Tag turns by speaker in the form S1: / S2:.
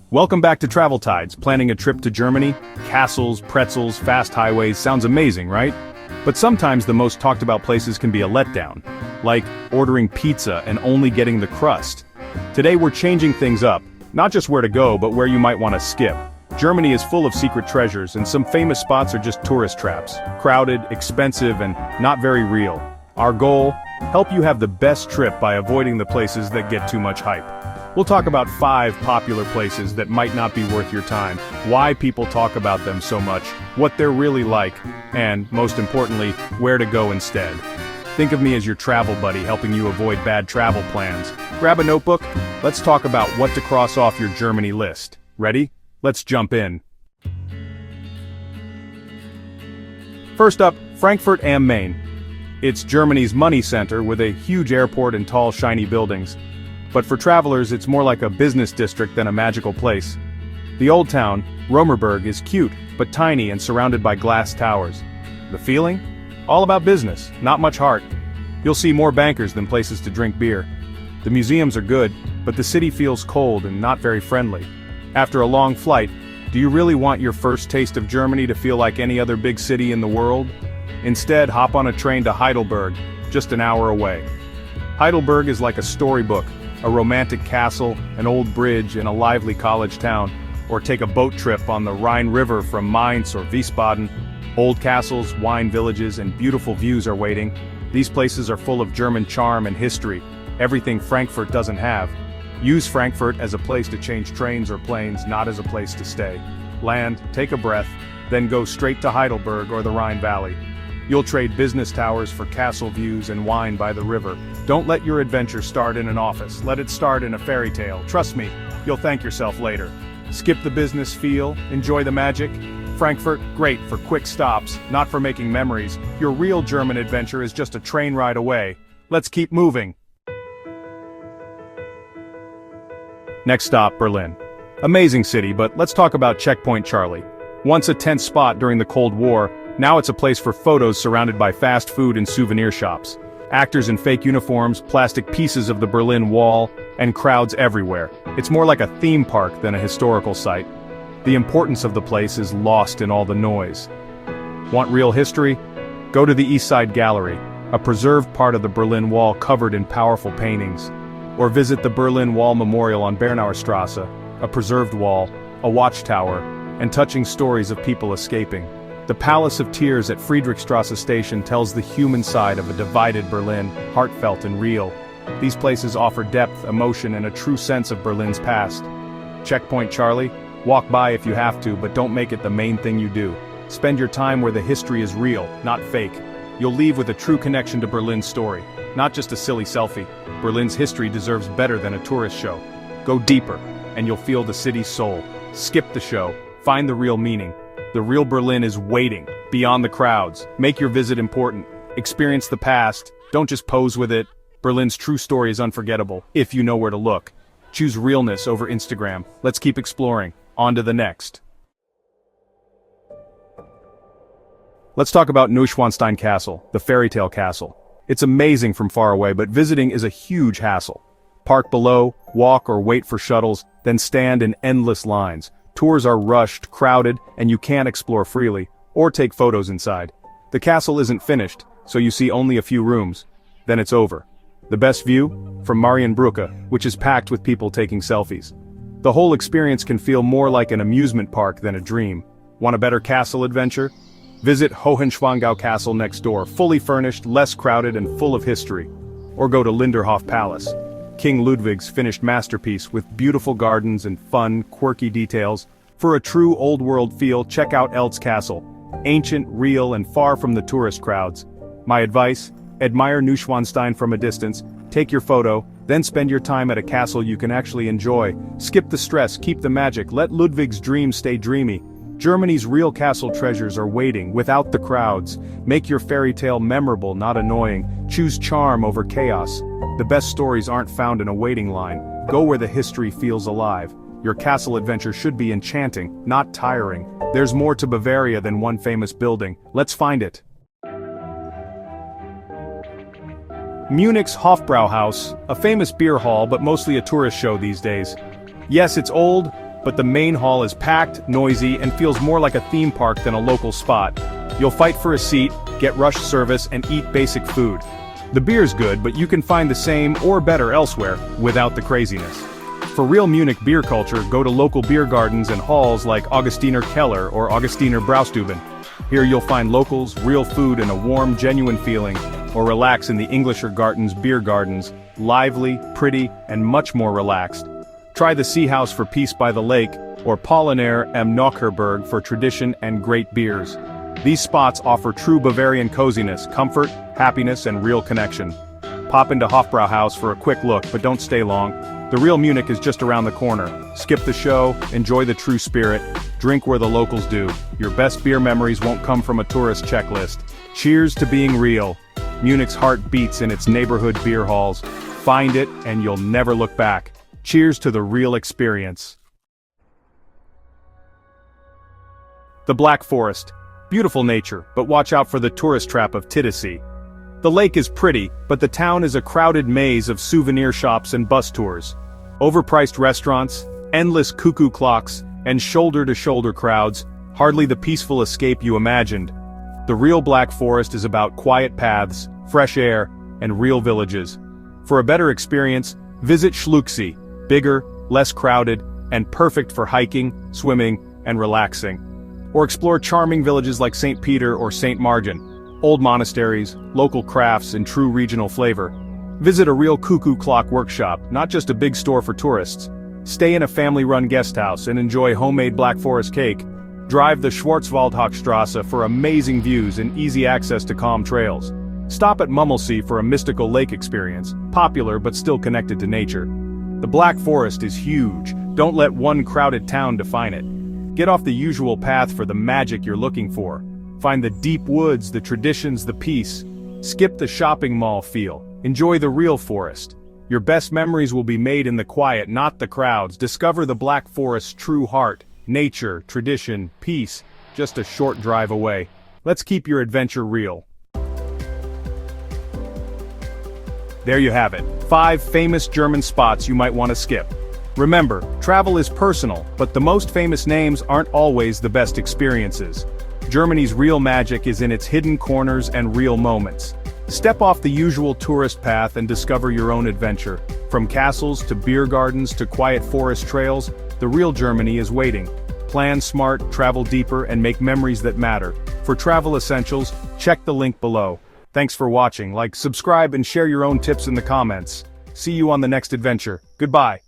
S1: Welcome back to Travel Tides. Planning a trip to Germany? Castles, pretzels, fast highways, sounds amazing, right? But sometimes the most talked about places can be a letdown. Like ordering pizza and only getting the crust. Today we're changing things up. Not just where to go, but where you might want to skip. Germany is full of secret treasures, and some famous spots are just tourist traps. Crowded, expensive, and not very real. Our goal? Help you have the best trip by avoiding the places that get too much hype. We'll talk about 5 popular places that might not be worth your time, why people talk about them so much, what they're really like, and, most importantly, where to go instead. Think of me as your travel buddy helping you avoid bad travel plans. Grab a notebook, let's talk about what to cross off your Germany list. Ready? Let's jump in. First up, Frankfurt am Main. It's Germany's money center with a huge airport and tall shiny buildings. But for travelers it's more like a business district than a magical place. The old town, Romerburg, is cute, but tiny and surrounded by glass towers. The feeling? All about business, not much heart. You'll see more bankers than places to drink beer. The museums are good, but the city feels cold and not very friendly. After a long flight, do you really want your first taste of Germany to feel like any other big city in the world? Instead, hop on a train to Heidelberg, just an hour away. Heidelberg is like a storybook, a romantic castle, an old bridge, and a lively college town. Or take a boat trip on the Rhine River from Mainz or Wiesbaden. Old castles, wine villages, and beautiful views are waiting. These places are full of German charm and history, everything Frankfurt doesn't have. Use Frankfurt as a place to change trains or planes, not as a place to stay. Land, take a breath, then go straight to Heidelberg or the Rhine Valley. You'll trade business towers for castle views and wine by the river. Don't let your adventure start in an office, let it start in a fairy tale. Trust me, you'll thank yourself later. Skip the business feel, enjoy the magic. Frankfurt, great for quick stops, not for making memories. Your real German adventure is just a train ride away. Let's keep moving. Next stop, Berlin. Amazing city, but let's talk about Checkpoint Charlie. Once a tense spot during the Cold War, now it's a place for photos surrounded by fast food and souvenir shops. Actors in fake uniforms, plastic pieces of the Berlin Wall, and crowds everywhere. It's more like a theme park than a historical site. The importance of the place is lost in all the noise. Want real history? Go to the East Side Gallery, a preserved part of the Berlin Wall covered in powerful paintings. Or visit the Berlin Wall Memorial on Bernauer Strasse, a preserved wall, a watchtower, and touching stories of people escaping. The Palace of Tears at Friedrichstrasse Station tells the human side of a divided Berlin, heartfelt and real. These places offer depth, emotion, and a true sense of Berlin's past. Checkpoint Charlie? Walk by if you have to, but don't make it the main thing you do. Spend your time where the history is real, not fake. You'll leave with a true connection to Berlin's story, not just a silly selfie. Berlin's history deserves better than a tourist show. Go deeper, and you'll feel the city's soul. Skip the show, find the real meaning. The real Berlin is waiting, beyond the crowds. Make your visit important. Experience the past, don't just pose with it. Berlin's true story is unforgettable, if you know where to look. Choose realness over Instagram. Let's keep exploring. On to the next. Let's talk about Neuschwanstein Castle, the fairy tale castle. It's amazing from far away, but visiting is a huge hassle. Park below, walk or wait for shuttles, then stand in endless lines. Tours are rushed, crowded, and you can't explore freely, or take photos inside. The castle isn't finished, so you see only a few rooms. Then it's over. The best view? From Marienbrücke, which is packed with people taking selfies. The whole experience can feel more like an amusement park than a dream. Want a better castle adventure? Visit Hohenschwangau Castle next door, fully furnished, less crowded, and full of history. Or go to Linderhof Palace, King Ludwig's finished masterpiece with beautiful gardens and fun, quirky details. For a true old-world feel, check out Eltz Castle. Ancient, real, and far from the tourist crowds. My advice? Admire Neuschwanstein from a distance, take your photo, then spend your time at a castle you can actually enjoy. Skip the stress, keep the magic, let Ludwig's dreams stay dreamy. Germany's real castle treasures are waiting, without the crowds. Make your fairy tale memorable, not annoying. Choose charm over chaos. The best stories aren't found in a waiting line. Go where the history feels alive. Your castle adventure should be enchanting, not tiring. There's more to Bavaria than one famous building. Let's find it. Munich's Hofbrauhaus, a famous beer hall but mostly a tourist show these days. Yes, it's old, but the main hall is packed, noisy, and feels more like a theme park than a local spot. You'll fight for a seat, get rush service, and eat basic food. The beer's good, but you can find the same or better elsewhere, without the craziness. For real Munich beer culture, go to local beer gardens and halls like Augustiner Keller or Augustiner Braustuben. Here you'll find locals, real food, and a warm, genuine feeling, or relax in the Englischer Gartens beer gardens, lively, pretty, and much more relaxed. Try the Sea House for peace by the lake, or Paulaner am Nocherberg for tradition and great beers. These spots offer true Bavarian coziness, comfort, happiness, and real connection. Pop into Hofbrauhaus for a quick look, but don't stay long. The real Munich is just around the corner. Skip the show, enjoy the true spirit, drink where the locals do. Your best beer memories won't come from a tourist checklist. Cheers to being real. Munich's heart beats in its neighborhood beer halls. Find it, and you'll never look back. Cheers to the real experience. The Black Forest. Beautiful nature, but watch out for the tourist trap of Titisee. The lake is pretty, but the town is a crowded maze of souvenir shops and bus tours. Overpriced restaurants, endless cuckoo clocks, and shoulder-to-shoulder crowds, hardly the peaceful escape you imagined. The real Black Forest is about quiet paths, fresh air, and real villages. For a better experience, visit Schluchsee, bigger, less crowded, and perfect for hiking, swimming, and relaxing. Or explore charming villages like St. Peter or St. Margin, old monasteries, local crafts, and true regional flavor. Visit a real cuckoo clock workshop, not just a big store for tourists. Stay in a family-run guest house and enjoy homemade Black Forest cake. Drive the Schwarzwaldhochstrasse for amazing views and easy access to calm trails. Stop at Mummelsee for a mystical lake experience, popular but still connected to nature. The Black Forest is huge, don't let one crowded town define it. Get off the usual path for the magic you're looking for. Find the deep woods, the traditions, the peace. Skip the shopping mall feel. Enjoy the real forest. Your best memories will be made in the quiet, not the crowds. Discover the Black Forest's true heart. Nature, tradition, peace, just a short drive away. Let's keep your adventure real. There you have it, 5 famous German spots you might want to skip. Remember, travel is personal, but the most famous names aren't always the best experiences. Germany's real magic is in its hidden corners and real moments. Step off the usual tourist path and discover your own adventure. From castles to beer gardens to quiet forest trails, the real Germany is waiting. Plan smart, travel deeper, and make memories that matter. For travel essentials, check the link below. Thanks for watching. Like, subscribe, and share your own tips in the comments. See you on the next adventure. Goodbye.